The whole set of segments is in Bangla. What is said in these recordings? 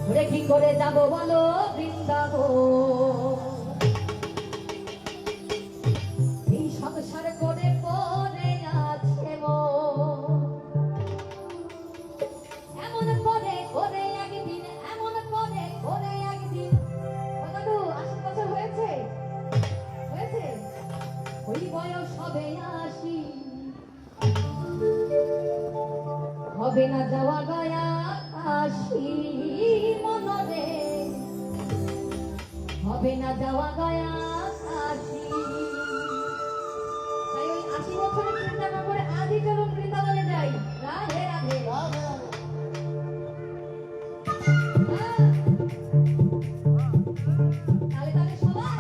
ওরে কি করে যাব বলো বৃন্দাবন, এই সংসার করে পড়ে আছে মন। এমন করে করে একদিন, এমন করে করে একদিন, দাদু ৮০ বছর হয়েছে, হয়েছে ওই বয়স হবে ৮০, হবে না যাওয়া গয়া কাশি মনরে, হবে না যাওয়া গয়া কাশি। তাই ওই ৮০ বছরের চিন্তা না করে আজই চলুন বৃন্দাবনে যাই। রাধে রাধে রাধে রাধে। তালে তালে সবাই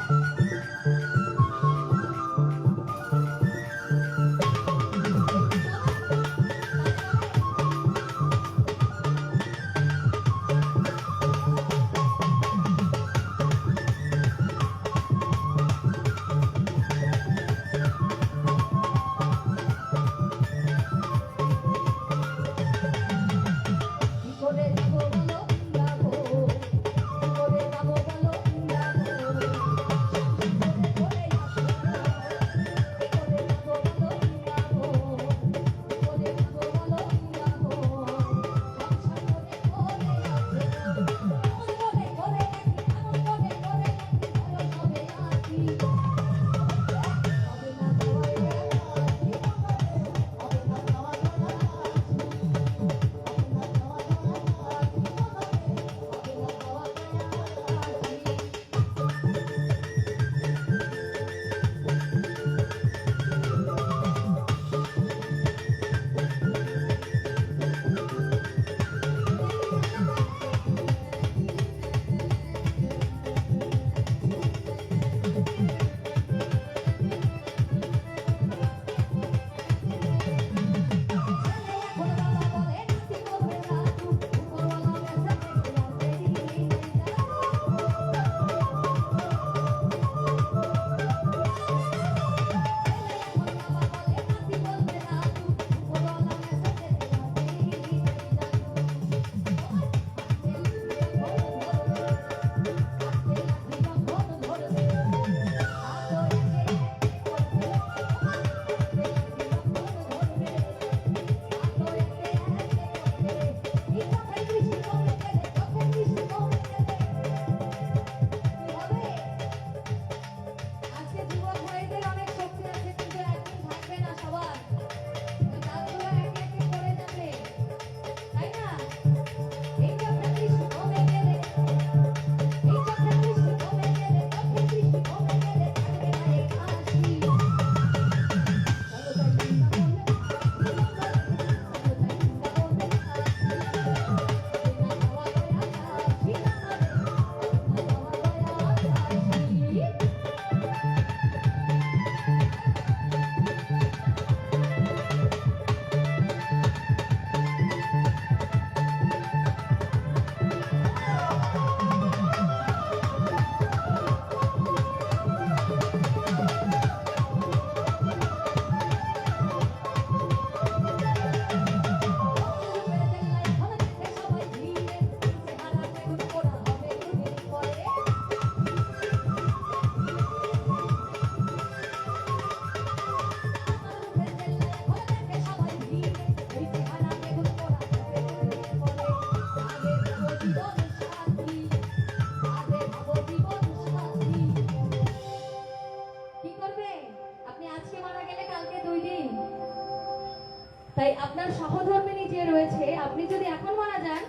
তাই আপনার সহধর্মিনী যে রয়েছে, আপনি যদি এখন মারা যান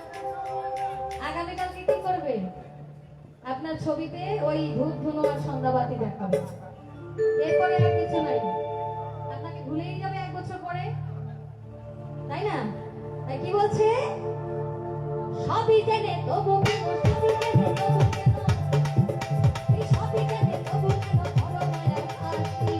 আগামীকালকে কি করবে? আপনার ছবিতে ওই ধূপ ধুনো আর সন্ধ্যাবাতি দেখাবে, এরপরে আর কিছু নাই। আপনাকে ভুলেই যাবে ১ বছর পরে, তাই না? তাই কি বলছে, সবই জেনে তবু কেন, সবই জেনে তবু কেন, এই সবই জেনে তবু কেন ধরো মায়া কাশি।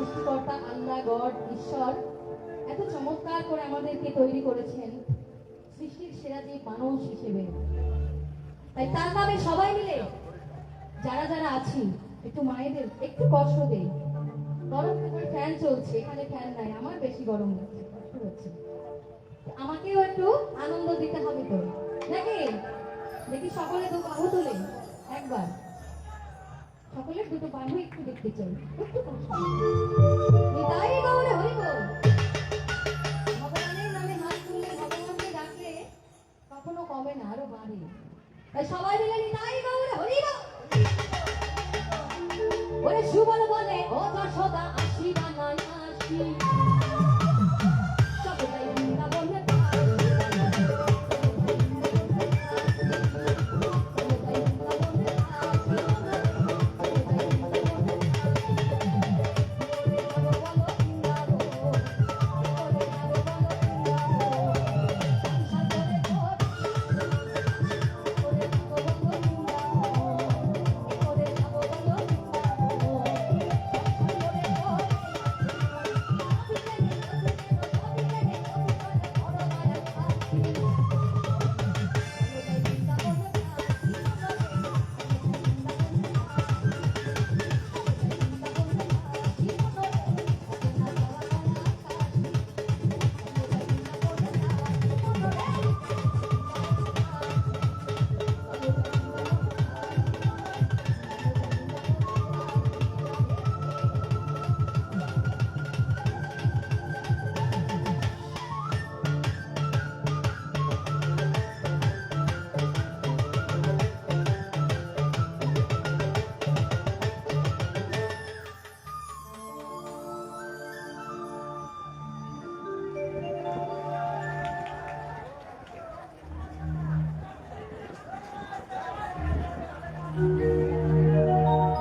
সৃষ্টিকর্তা আল্লাহ গড ঈশ্বর এত চমৎকার করে আমাদেরকে তৈরি করেছেন সৃষ্টির সেরা যে মানুষ হিসেবে, তাই তার নামে সবাই মিলে যারা যারা আছি একটু মায়েদের একটু কষ্ট দেই। গরম করে ফ্যান চলছে, এখানে ফ্যান নাই, আমার বেশি গরম লাগছে, কষ্ট হচ্ছে। আমাকেও একটু আনন্দ দিতে হবে তো নাকি? দেখি সকলে তো বাহু তোলে একবার, সকলের দুটো বাহু একটু দেখতে চাই, একটু কষ্ট। নিতাই গৌরে হরি বল। ভগবানের নামে হাত তুললে, ভগবানকে ডাকলে কখনো কমে না, আরো বাড়ে। তাই সবাই মিলে নিতাই গৌরে হরি বল। ওরে সুবল বলে ও যশোদা আসি বা না আসি, সকলেই বৃন্দাবনে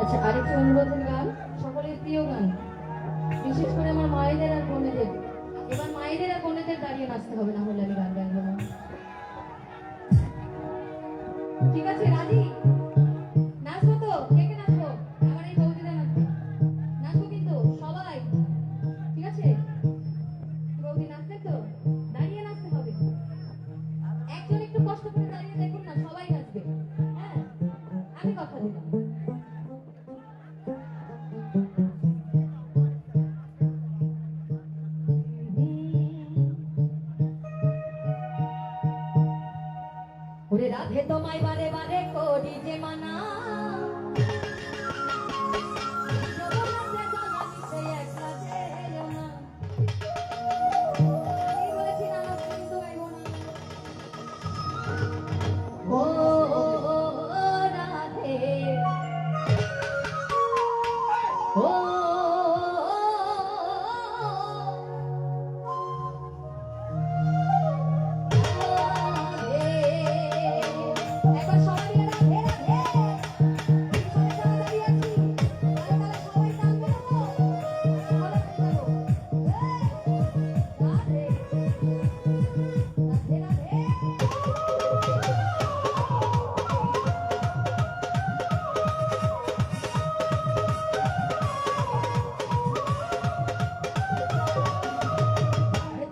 আচ্ছা, আরেকটি অনুরোধের গান, সকলের প্রিয় গান, বিশেষ করে আমার মায়েদের আর বোনেদের। এবার মায়েদের আর বোনেদের দাঁড়িয়ে নাচতে হবে, না হলে আমি গান গাইবো না। ঠিক আছে, রাজি? নাচবো তো? কে কে নাচবো? আমার এই বৌদিরা নাচবে, নাচবো কিন্তু সবাই, ঠিক আছে? বৌদি নাচবে তো? দাঁড়িয়ে নাচতে হবে। একজন একটু কষ্ট করে দাঁড়িয়ে দেখুন না, সবাই নাচবে। হ্যাঁ, আমি কথা দিলাম। ওরে রাধে তোমায় বারে বারে করি যে মানা, জগন্নাথে জানাইতে একলা যেও না। আমি বলেছি না, নাচ কিন্তু গাইবো না। ও রাধে, ও একবার সবাই মিলে রাধে রাধে, সবাই জানবো, রাধে রাধে রাধে।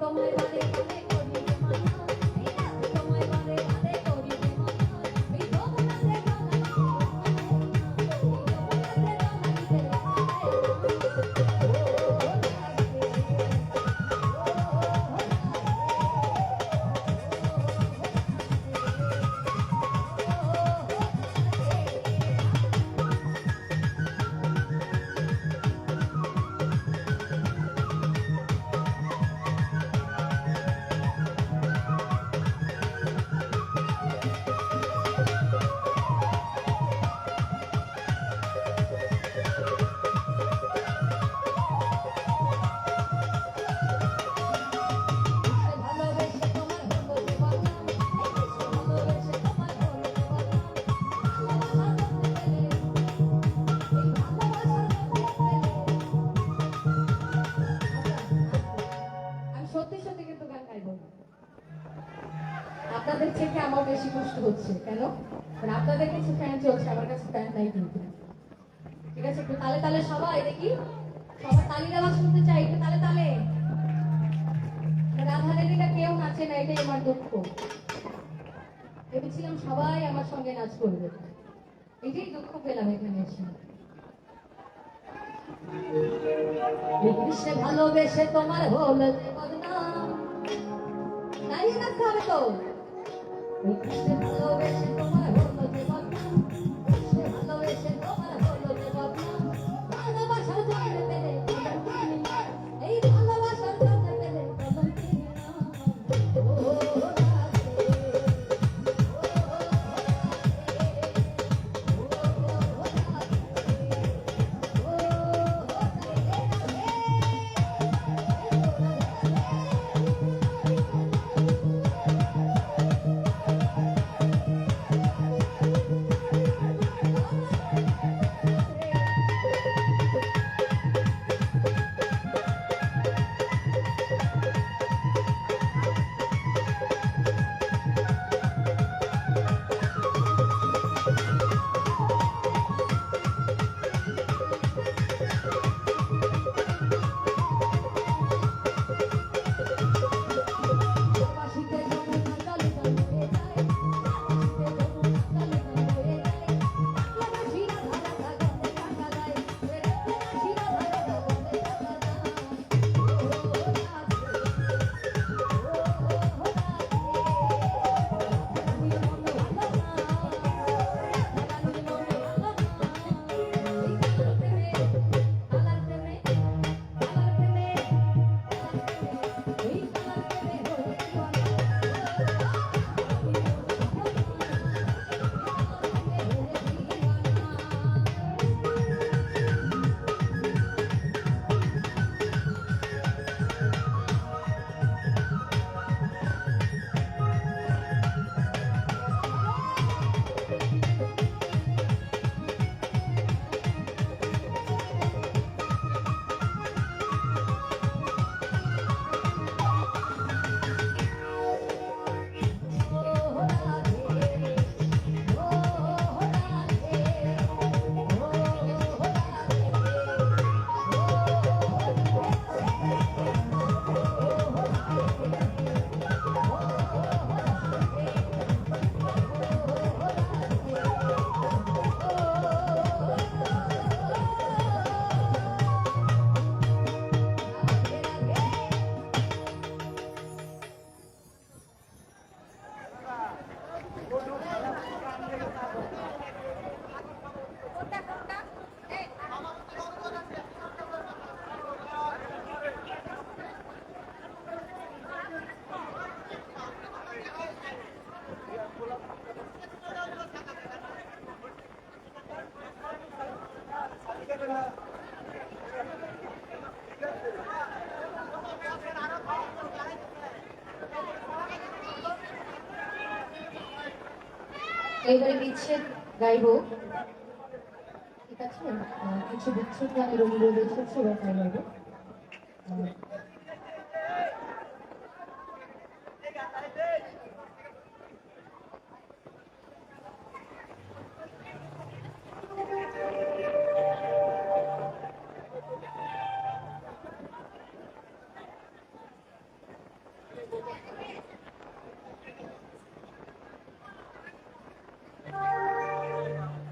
তোমায় বারে বারে করি যে মানা, এই রাধে তোমায় বারে বারে করি যে মানা, এই জগন্নাথে ভালোবেসে তোমার হলো দেওয়ানা, ভালোবেসে তোমার হলো দেওয়ানা, আমি সত্যি সত্যি কিন্তু গান গাইবো না। আপনাদের থেকে আমার বেশি কষ্ট হচ্ছে কেন? কারণ আপনাদের কাছে ফ্যান চলছে, আমার কাছে ফ্যান নাই কিন্তু। ঠিক আছে, একটু তালে তালে সবাই দেখি, সবার তালির আওয়াজ শুনতে চাই, একটু তালে তালে। রাধারানীরা কেউ নাচে না, এটাই আমার দুঃখ। ভেবেছিলাম সবাই আমার সঙ্গে নাচ করবে, এটাই দুঃখ পেলাম এখানে এসে। কৃষ্ণে ভালোবেসে তোমার হলো যে বদনাম, দাঁড়িয়ে নাচতে হবে তো। কৃষ্ণে ভালোবেসে তোমার হলো যে বদনাম, কৃষ্ণে ভালোবেসে তোমার হলো যে বদনাম। ভালোবাসার জন্য পেলে এই ভালোবাসার জন্য পেলে কলঙ্কিনী নাম। ও এইবারে বিচ্ছেদ গাইব, ঠিক আছে? কিছু বিচ্ছেদ গানের অনুরোধ এসেছে, এবার তাই গাইব।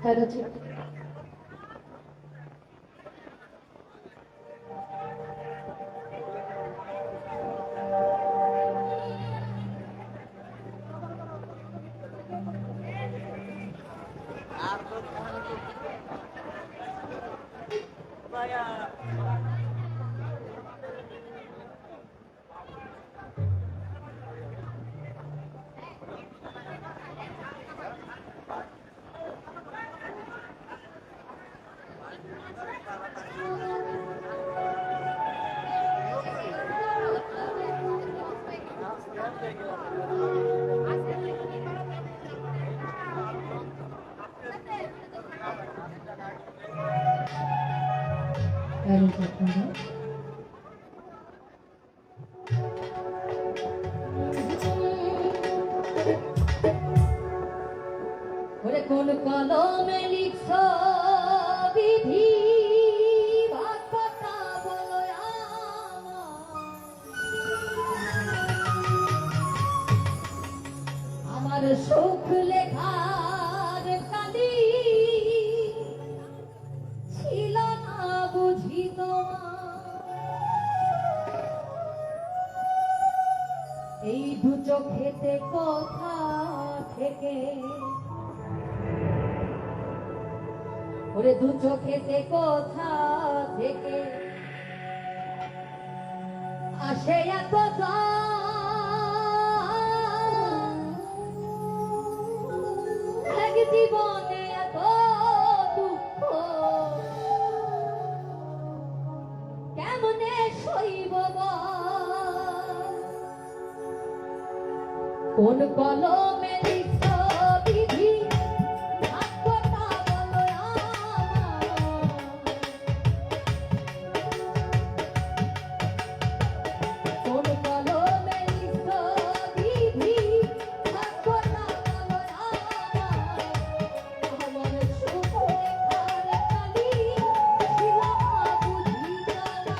হ্যালো, ঠিক ওরে কোন কলমে লিখছ বিধি ভাগ পাতাবো চোখেতে কোথা থেকে, ওরে দু চোখেতে কোথা থেকে আসে এত এক জীবনে এত দুঃখ, কেমনে সইব বল? কোন কলমে লিখছ বিধি, ভাগ্যটা বলো আমার। কোন কলমে লিখছ বিধি, ভাগ্যটা বলো আমার। আমার সুখ লেখার কালি শিলা বুঝিল না।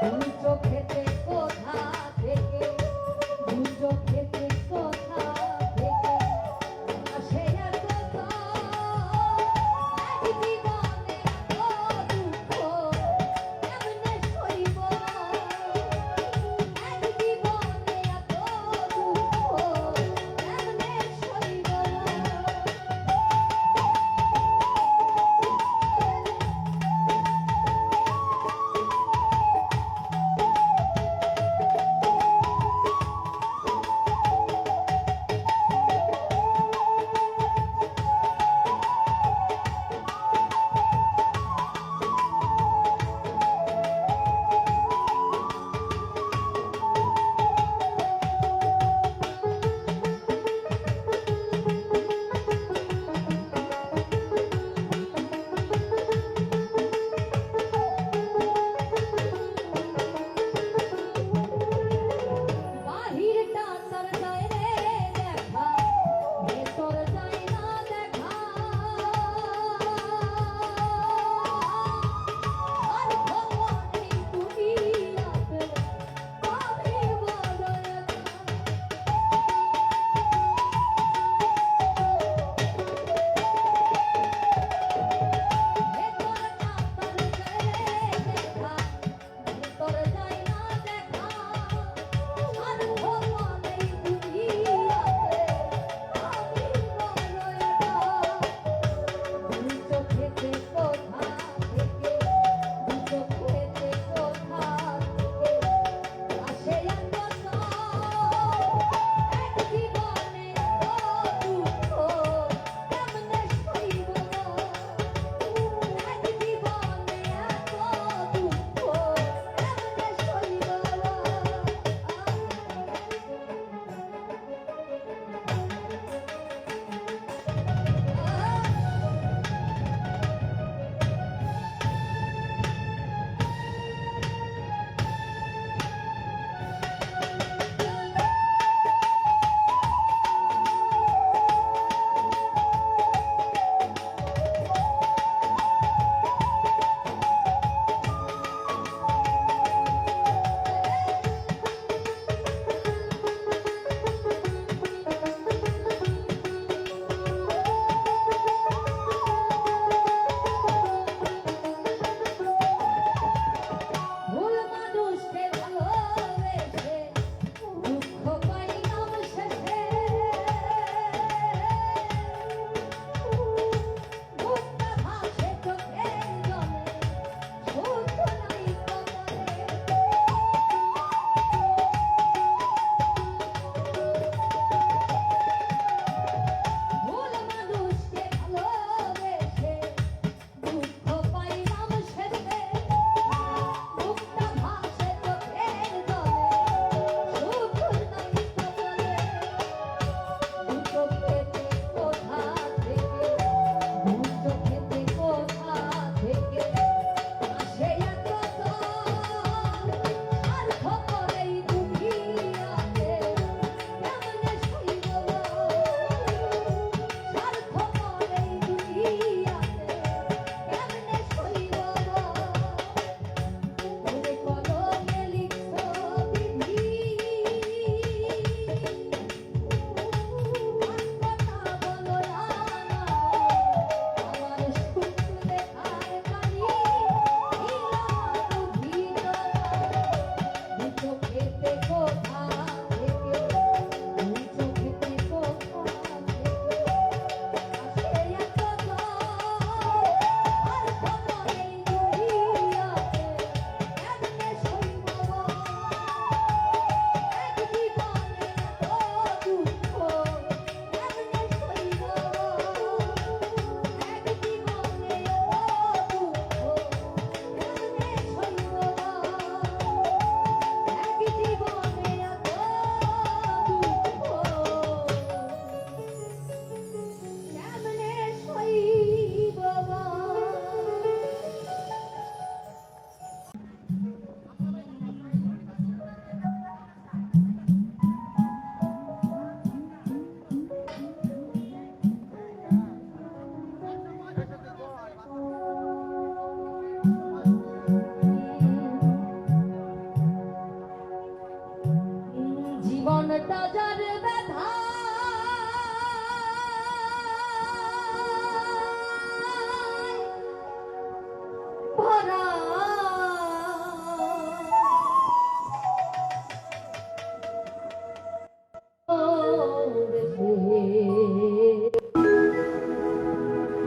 দু চোখেতে কোথা থেকে, দু চোখেতে কোথা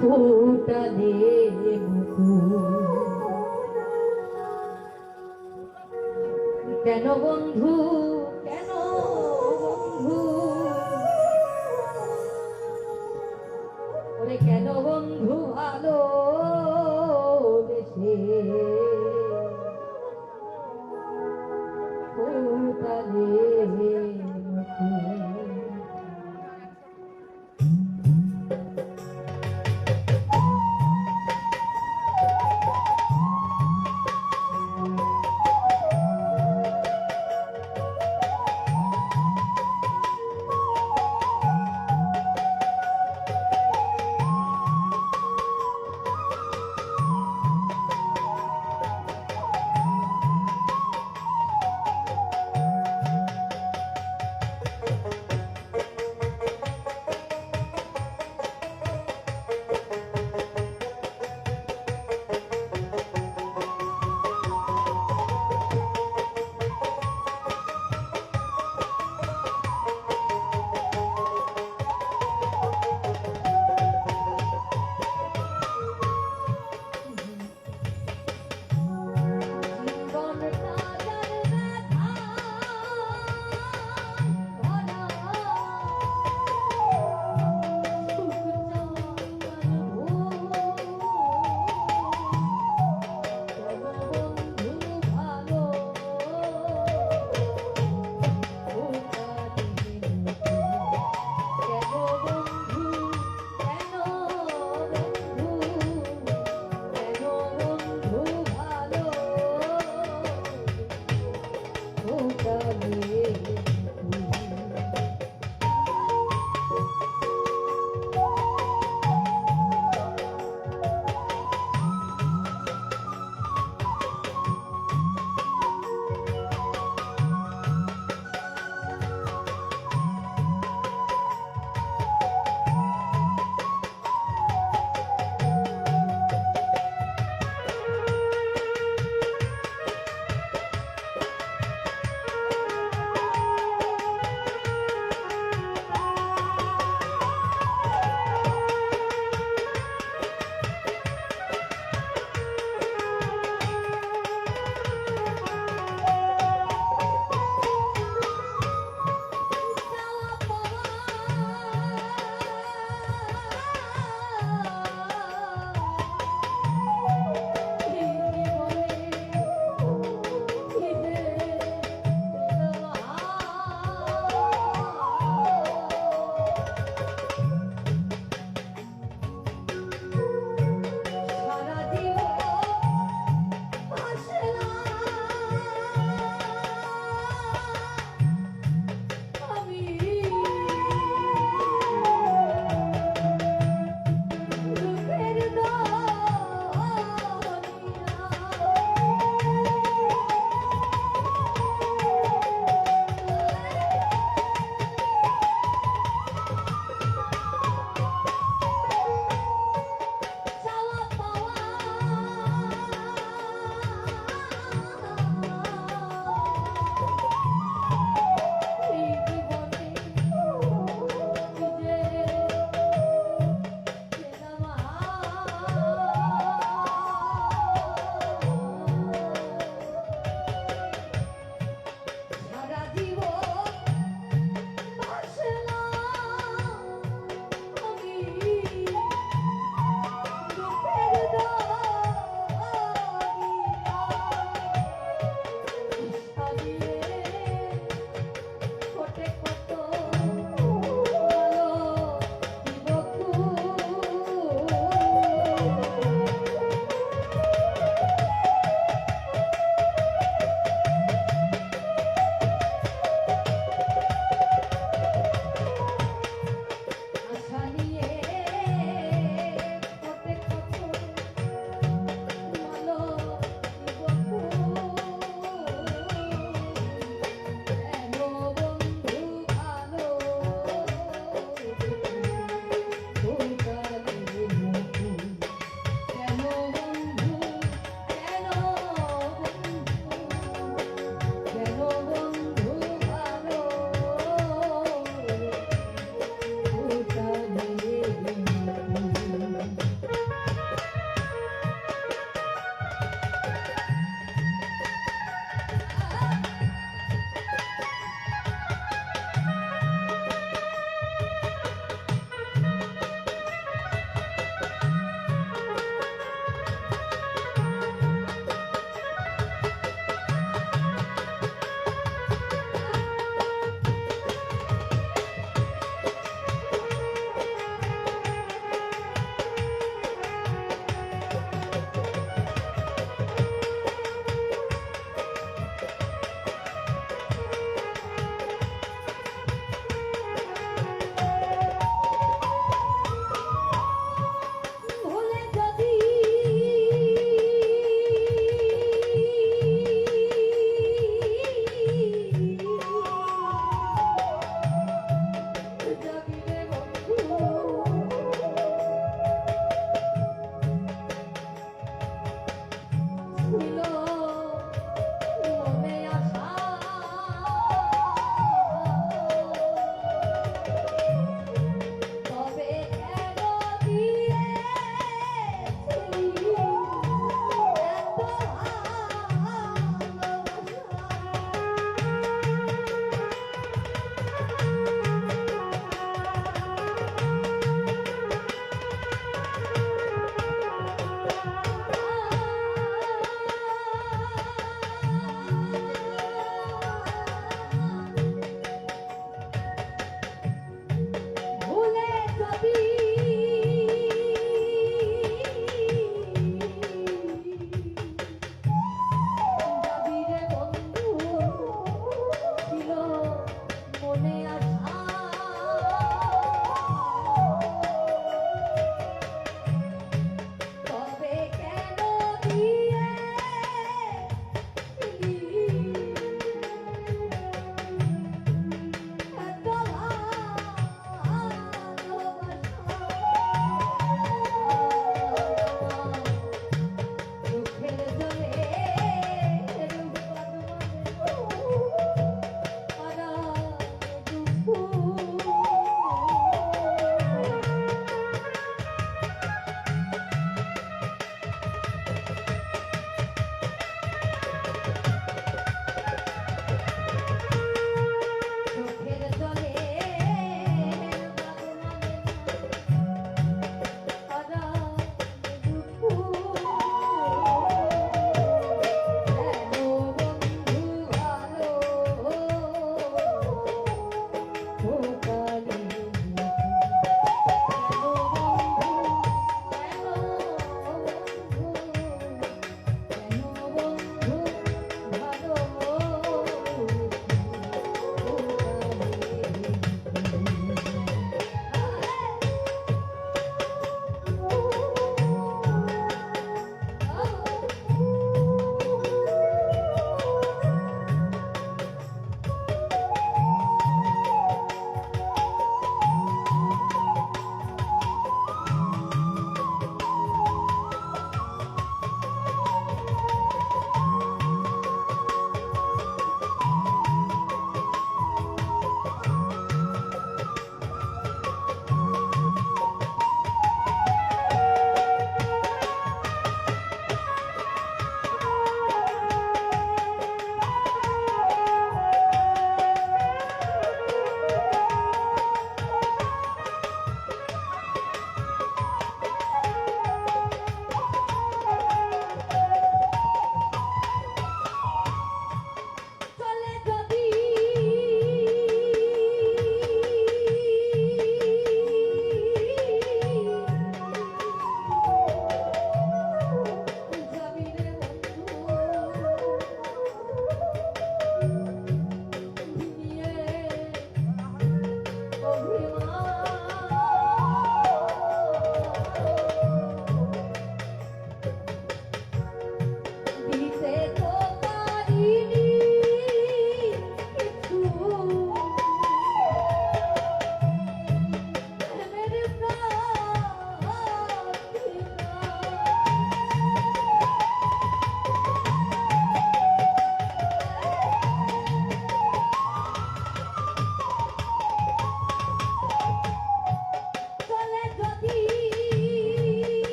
ফুটালে মুকুল। কেন বন্ধু, কেন বন্ধু, ওরে কেন বন্ধু ভালোবেসে ফুটালে মুকুল।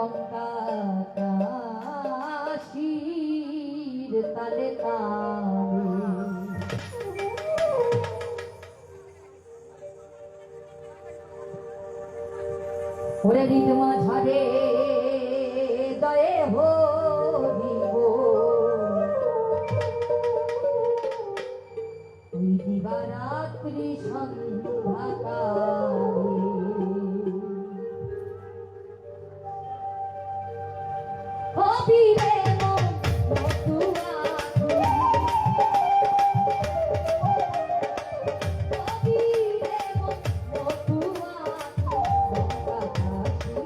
লঙ্কা কাশীর তালে তালে ওরে রিদমা ঝরে দয়ে হরিব ওই দিবারাত্রি সন্ধ্যাকালে কবিরে মন মতুয়া কবিরে মন মতুয়া লঙ্কা কাশী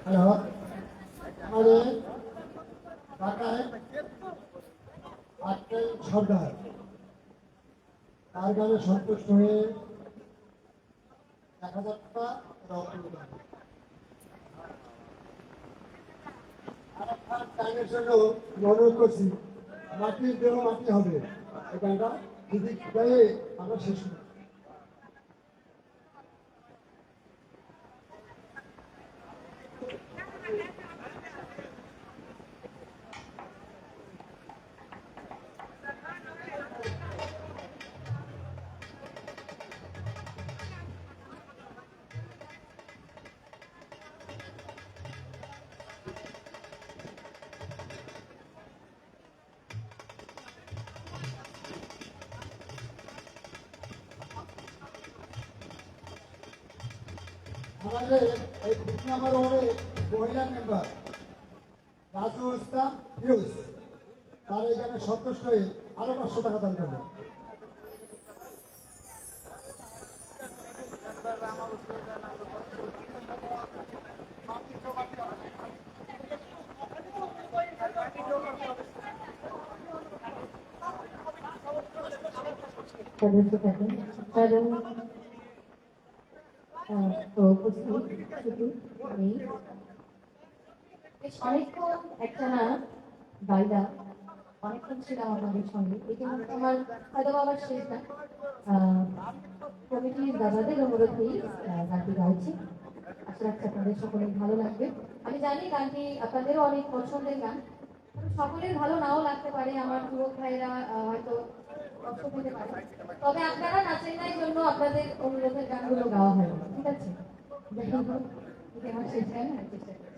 হ্যালো, আমাদের ঢাকায় আটটাই সরকার তার গানে সন্তুষ্ট হয়ে 1,000 টাকা রওনা দিলাম। আর একটা গানের জন্য অনুরোধ করছি, মাটির দেহ মাটি হবে, এই গানটা যদি গায়ে আমরা শেষ করি। আমাদের এই ২ নম্বর ওয়ার্ডে মহিলা মেম্বার রাজু ইসলাম ফিরোজ তার এখানে সন্তুষ্ট হয়ে আরো ৫০০ টাকা দান করবে। সদস্য থাকেন কারণ উপস্থিত শুধু নেই বেশ অনেকক্ষণ একটানা গাইলা অনেকক্ষণ ছিলাম আপনাদের সঙ্গে ইতিমধ্যে আমার হয়তো আবার শেষ না কমিটির দাদাদের অনুরোধেই গানটি গাইছি আশা রাখছি আপনাদের সকলের ভালো লাগবে আমি জানি গানটি আপনাদেরও অনেক পছন্দের গান সকলের ভালো নাও লাগতে পারে আমার যুবক ভাইরা হয়তো কষ্ট পেতে পারে তবে আপনারা নাচেন নাই জন্য আপনাদের অনুরোধের গানগুলো গাওয়া হয় ঠিক আছে যাই হোক এটা আমার শেষ গান চেষ্টা করছি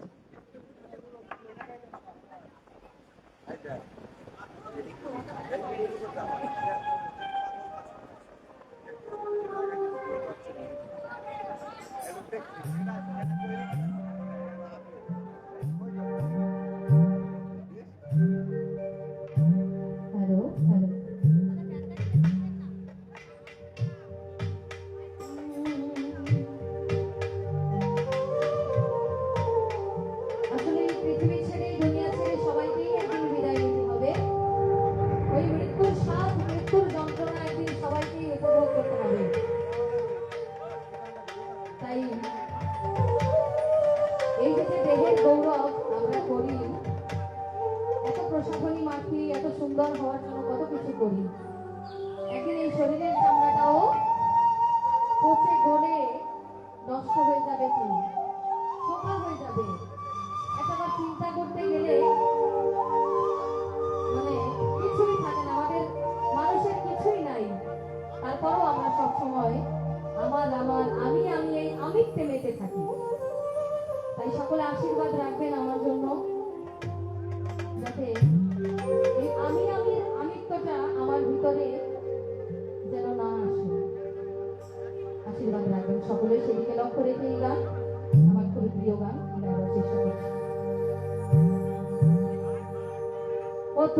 হ্যালো হ্যালো আসলে পৃথিবী ছেড়ে দুনিয়া ছেড়ে সবাইকেই একদিন বিদায় নিতে হবে ওই মৃত্যুর স্বাদ মৃত্যুর যন্ত্রণা একদিন সবাইকেই উপভোগ করতে হবে তাই এই যে দেহের গৌরব আমরা করি এত প্রসাধনী মাখি এত সুন্দর হওয়ার জন্য কত কিছু করি একদিন এই শরীরের চামড়াটাও পচে গলে নষ্ট হয়ে যাবে কি সোফা হয়ে যাবে একবার চিন্তা করতে গেলে মানে কিছুই থাকে না আমাদের মানুষের কিছুই নাই তারপরও আমরা সবসময় আমার আমার আমি আমি এই আমিত্বে মেতে থাকি তাই সকলে আশীর্বাদ রাখবেন আমার জন্য যাতে এই আমি আমির আমিত্বটা আমার ভিতরে যেন না আসে আশীর্বাদ রাখবেন সকলে সেদিকে লক্ষ্য রেখে এই গান আমার খুবই প্রিয় গান গাইবার চেষ্টা করছি কত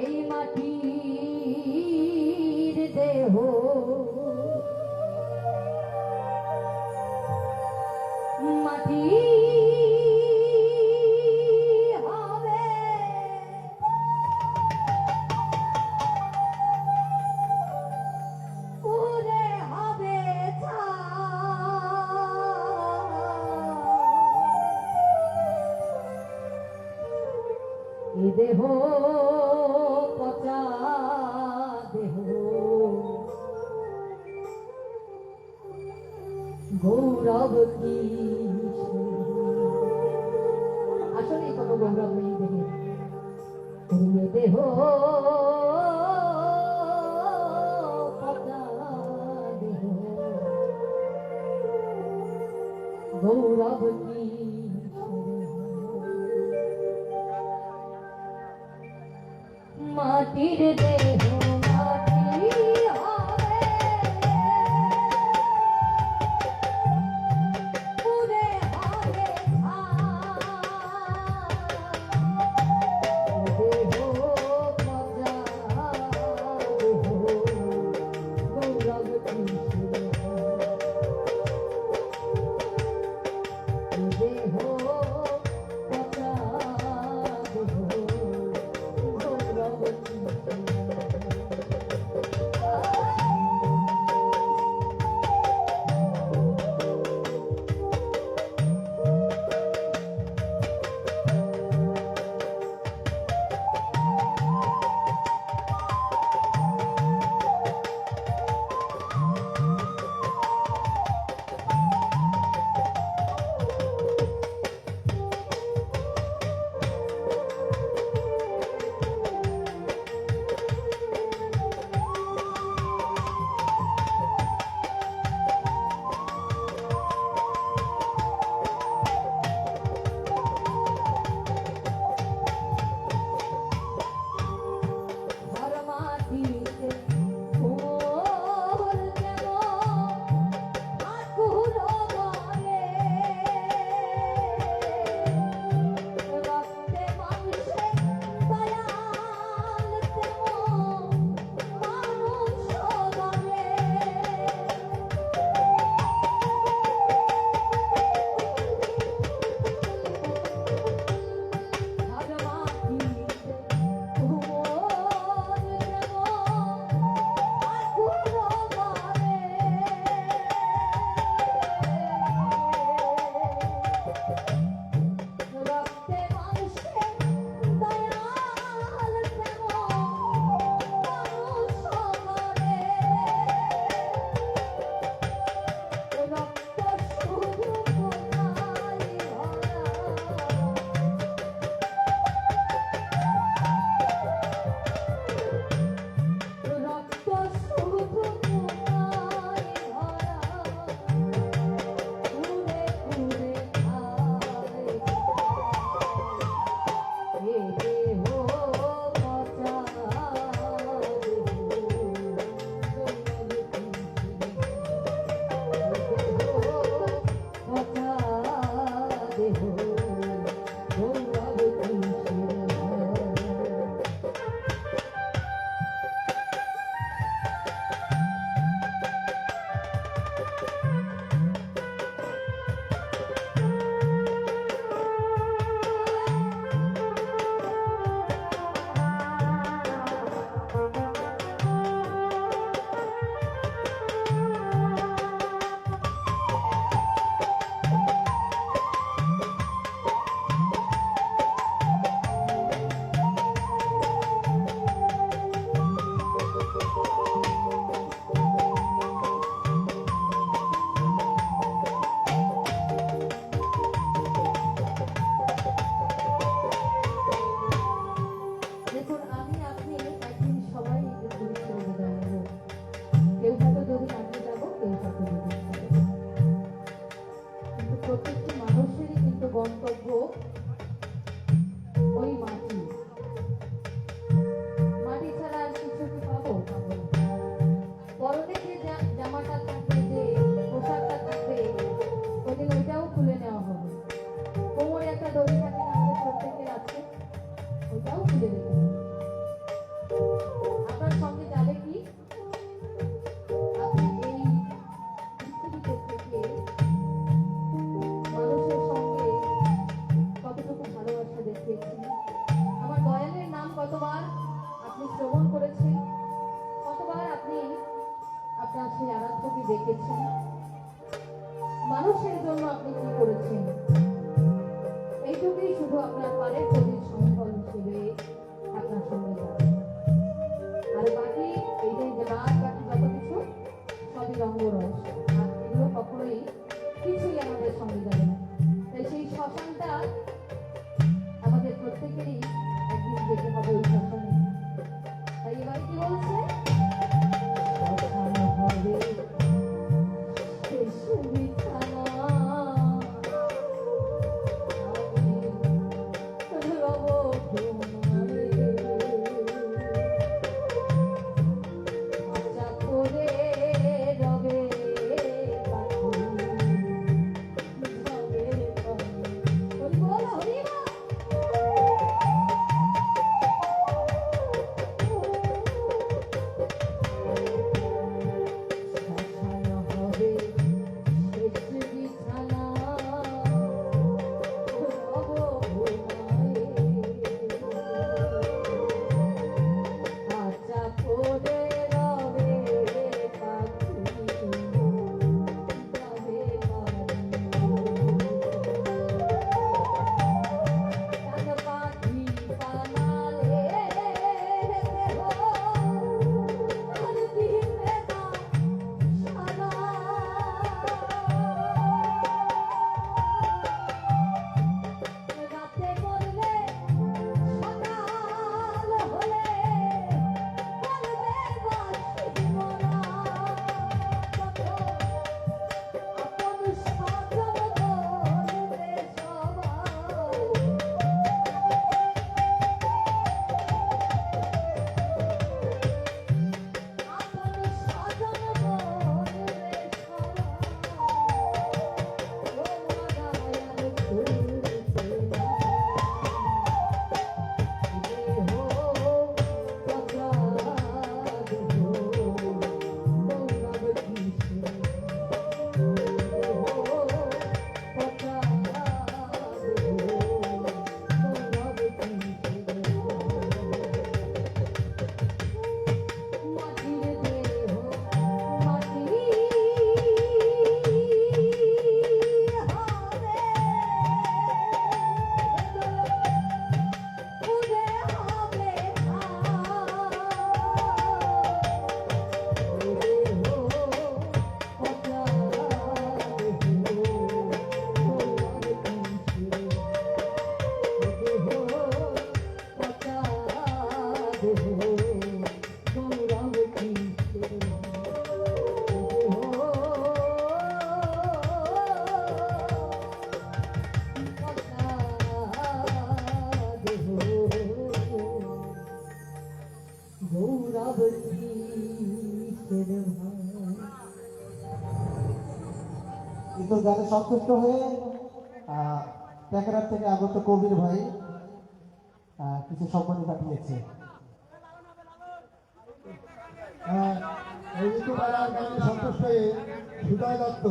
এই মাটির দেহ মাটি হবে পুরে হবে এ দেহ পচা দেহ গৌরব কি আসলে কোনো গৌরব নেই দেহে এ দেহ পচা দেহ গৌরব কি মাটির দেহ মাটি হবে পুরে হবে দেহ পচা দেহ গৌরব আপনার সেই আরাধ্যকে দেখেছেন, মানুষের জন্য আপনি কি করেছেন, এইটুকুই শুধু আপনার পারের প্রতির সম্বল হিসেবে আপনার সঙ্গে যাবে। আর বাকি এই যে রাত বাকি যত কিছু সবই রঙ্গরস, আর এগুলো কখনোই কিছুই আমাদের সঙ্গে যাবে না। তাই সেই শ্মশানটা আমাদের প্রত্যেকেরই একদিন যেতে হবে ওই শ্মশানে। তাই এবার কি বলছে, শ্মশান হবে শেষ বিছানা, আমি রব তোমারে খাঁচা করে রবে পাখি, রবে পাখি। হরি বল, হরি বল। শ্মশান হবে শেষ বিছানা, রব ঘুমায়ে খাঁচা করে রবে পাখি, রবে কান পাখি বানালে দেহ আর দিবে না সারা, রাতে করলে সকাল হলে বলবে বাসি মোরা, কত আপন স্বজন বলবে সবাই, আপন স্বজন বলবে সবাই, ও মাগায়ার খুলছে না দেহ প্রসাদ হো, গৌরব কিসে মাটির দেহ মাটি হবে, উড়ে হবে গৌরব কিসের ভাই। কিন্তু গানে সন্তুষ্ট হয়ে টেকরার থেকে আগত কবির ভাই কিছু সম্মানী পাঠিয়েছে। এই ঋতুবালার গানে সন্তুষ্ট হয়ে সুজয় দত্ত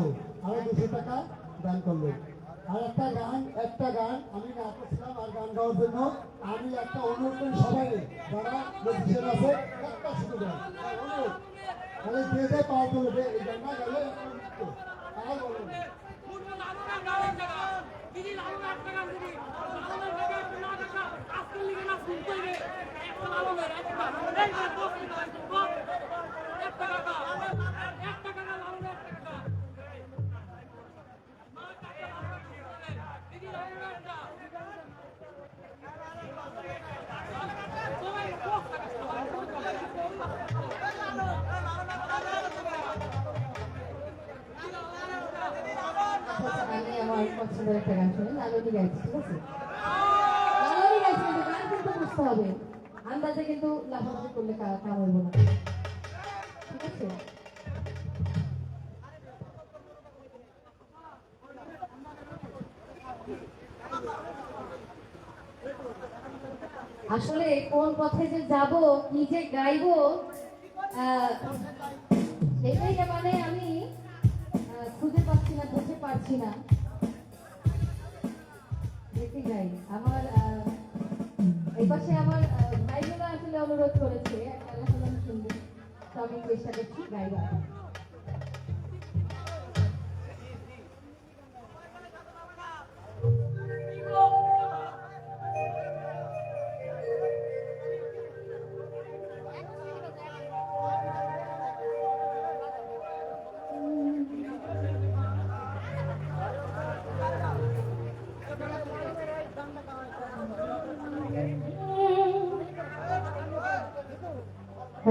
আরো 200 টাকা দান করলো। আর একটা গান আমি না করছিলাম, আর গান গাওয়ার জন্য আমি একটা অনুরোধ করি সবাই যারা লোকজন আছে, একটা শুধু গান অনুরোধ, তাহলে যে যে পাওয়া চলবে এই গানটা গেলে তাই বলুন। দিদি লালন একটা গান দিদি লালনের থেকে একটা না দেখা আজকের লিগে না শুনতে হবে একটা লালনের একটা এই যে বস একটা টাকা লালনের একটা দিদি লালনের একটা সবাই বস আমি আমার পছন্দের একটা গান শুনি, লালনী গাইছি, ঠিক আছে? লালনী গাইছি, কিন্তু গান কিন্তু বুঝতে হবে, আন্দাজে কিন্তু লাফালাফি করলে কাম হইব না, ঠিক আছে? আসলে কোন পথে যে যাব, কি যে গাইবো, সেটাই মানে আমি খুঁজে পাচ্ছি না, বুঝতে পারছি না। দেখতে যাই আমার এই পাশে আমার ভাইগুলো আসলে অনুরোধ করেছে একটা গান শুনবে, তো আমি চেষ্টা করছি গাইবার।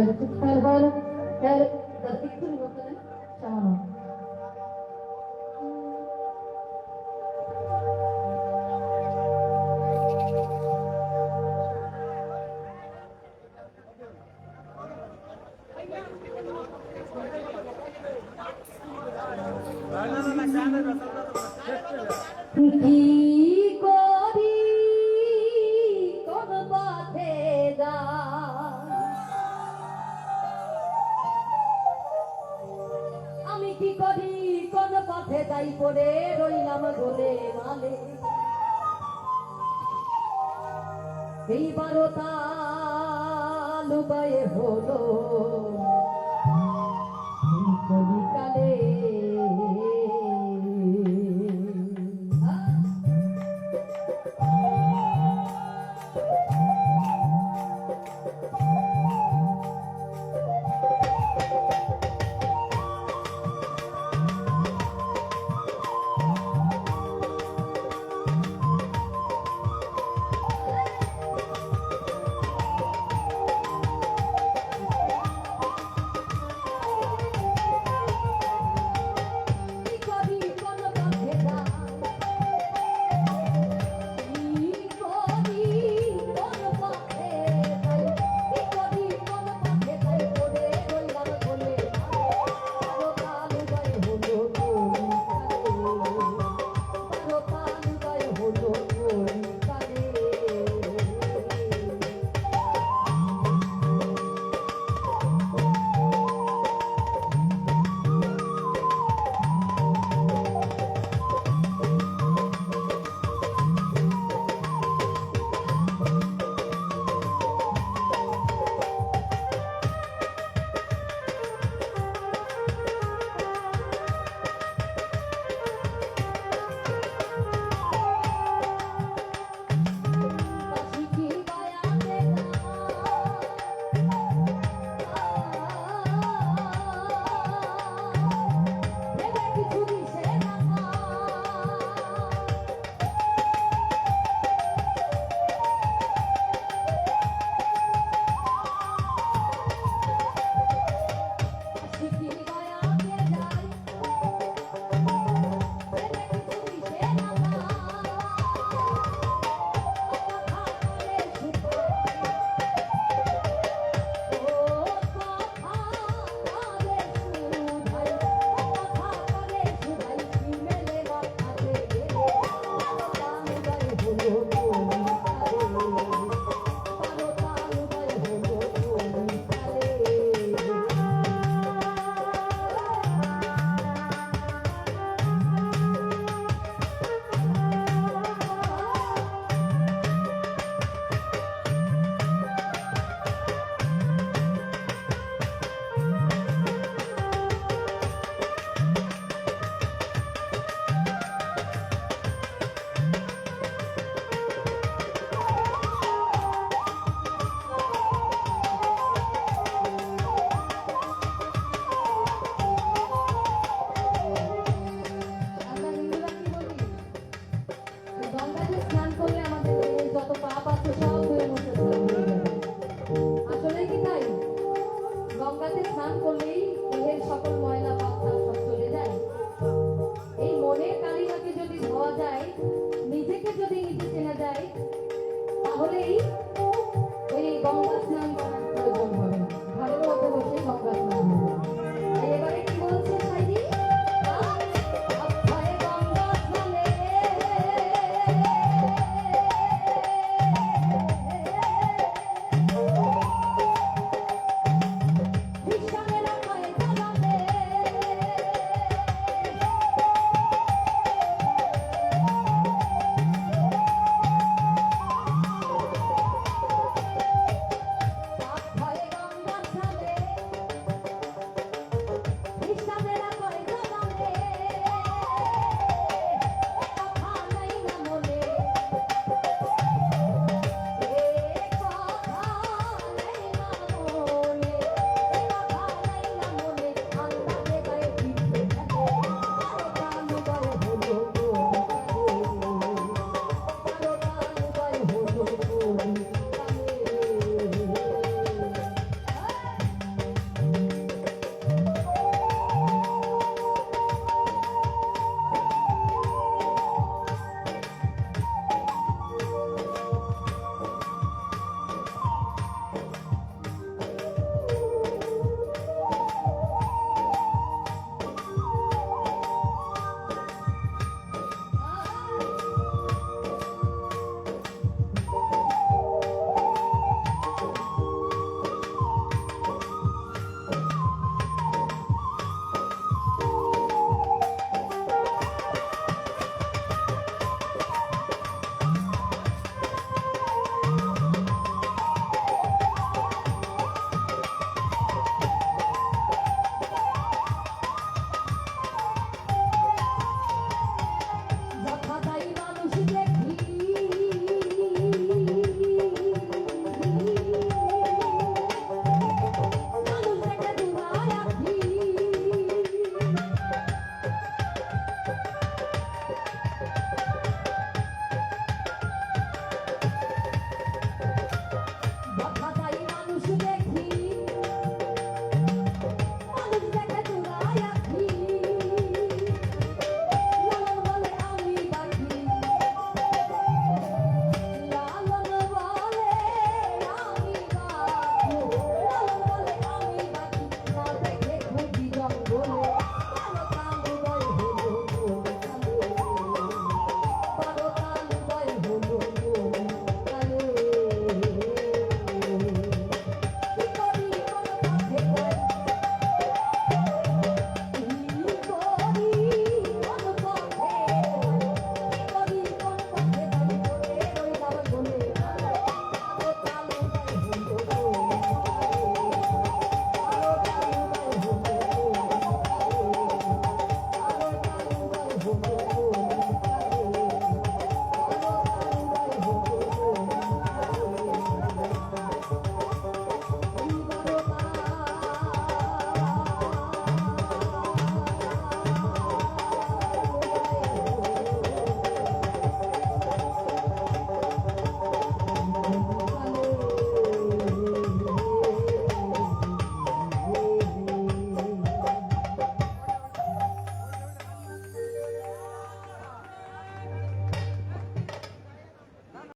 একটু নিবন্ধন দেন, সামান্য। কি করি কোন পথে যাই, আমি কি করি কোন পথে যাই পড়ে রইলাম গোলে মালে, এইবারও তালুবায়ে হলো কলিকালে